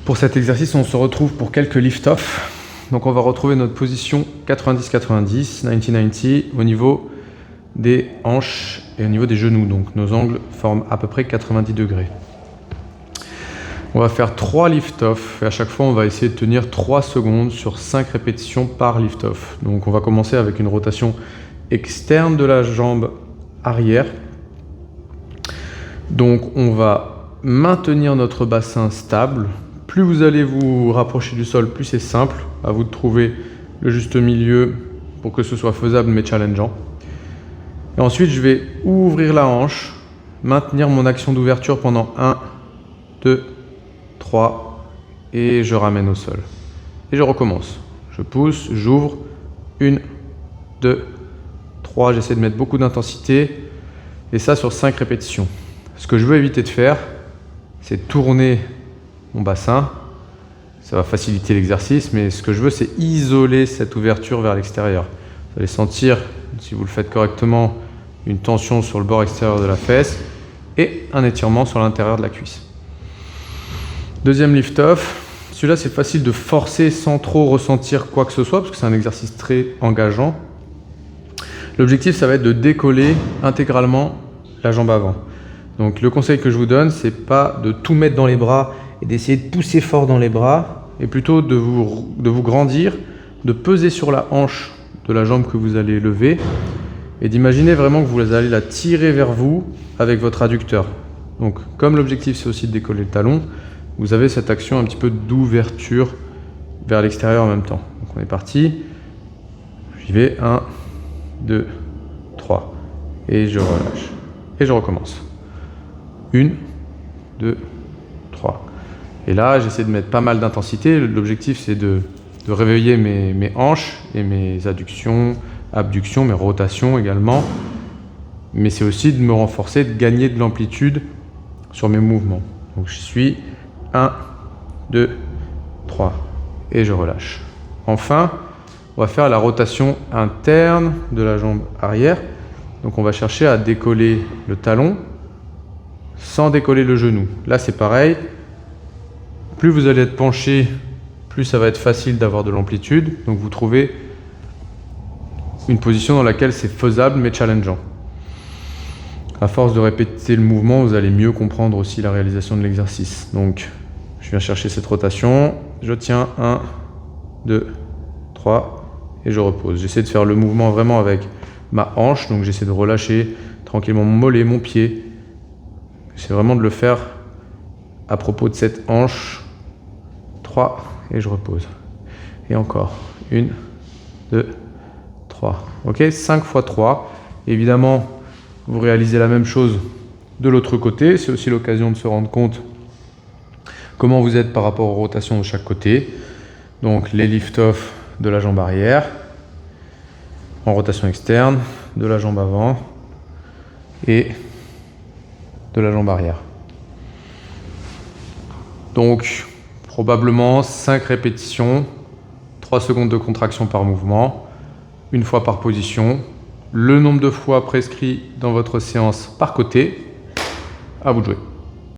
Pour cet exercice, on se retrouve pour quelques lift-off. Donc on va retrouver notre position 90-90, 90-90 au niveau des hanches et au niveau des genoux. Donc nos angles forment à peu près 90 degrés. On va faire 3 lift-off et à chaque fois on va essayer de tenir 3 secondes sur 5 répétitions par lift-off. Donc on va commencer avec une rotation externe de la jambe arrière. Donc on va maintenir notre bassin stable. Plus vous allez vous rapprocher du sol, plus c'est simple. À vous de trouver le juste milieu pour que ce soit faisable mais challengeant. Et ensuite, je vais ouvrir la hanche, maintenir mon action d'ouverture pendant 1, 2, 3 et je ramène au sol. Et je recommence. Je pousse, j'ouvre, 1, 2, 3. J'essaie de mettre beaucoup d'intensité et ça sur 5 répétitions. Ce que je veux éviter de faire, c'est tourner mon bassin. Ça va faciliter l'exercice, mais ce que je veux, c'est isoler cette ouverture vers l'extérieur. Vous allez sentir, si vous le faites correctement, une tension sur le bord extérieur de la fesse et un étirement sur l'intérieur de la cuisse. Deuxième lift-off. Celui-là, c'est facile de forcer sans trop ressentir quoi que ce soit, parce que c'est un exercice très engageant. L'objectif, ça va être de décoller intégralement la jambe avant. Donc le conseil que je vous donne, c'est pas de tout mettre dans les bras et d'essayer de pousser fort dans les bras, et plutôt de vous grandir, de peser sur la hanche de la jambe que vous allez lever, et d'imaginer vraiment que vous allez la tirer vers vous avec votre adducteur. Donc comme l'objectif c'est aussi de décoller le talon, vous avez cette action un petit peu d'ouverture vers l'extérieur en même temps. Donc on est parti, j'y vais, 1, 2, 3, et je relâche, et je recommence. 1, 2, 3. Et là, j'essaie de mettre pas mal d'intensité. L'objectif, c'est de réveiller mes hanches et mes adductions, abductions, mes rotations également. Mais c'est aussi de me renforcer, de gagner de l'amplitude sur mes mouvements. Donc, je suis 1, 2, 3 et je relâche. Enfin, on va faire la rotation interne de la jambe arrière. Donc, on va chercher à décoller le talon sans décoller le genou. Là, c'est pareil. Plus vous allez être penché, plus ça va être facile d'avoir de l'amplitude. Donc vous trouvez une position dans laquelle c'est faisable mais challengeant. À force de répéter le mouvement, vous allez mieux comprendre aussi la réalisation de l'exercice. Donc je viens chercher cette rotation, je tiens 1, 2, 3 et je repose. J'essaie de faire le mouvement vraiment avec ma hanche, donc j'essaie de relâcher tranquillement mon mollet, mon pied. J'essaie vraiment de le faire à propos de cette hanche. 3 et je repose. Et encore 1, 2, 3. Ok, 5 fois 3. Évidemment, vous réalisez la même chose de l'autre côté. C'est aussi l'occasion de se rendre compte comment vous êtes par rapport aux rotations de chaque côté. Donc les lift-off de la jambe arrière, en rotation externe, de la jambe avant et de la jambe arrière. Donc, probablement 5 répétitions, 3 secondes de contraction par mouvement, une fois par position, le nombre de fois prescrit dans votre séance par côté. À vous de jouer.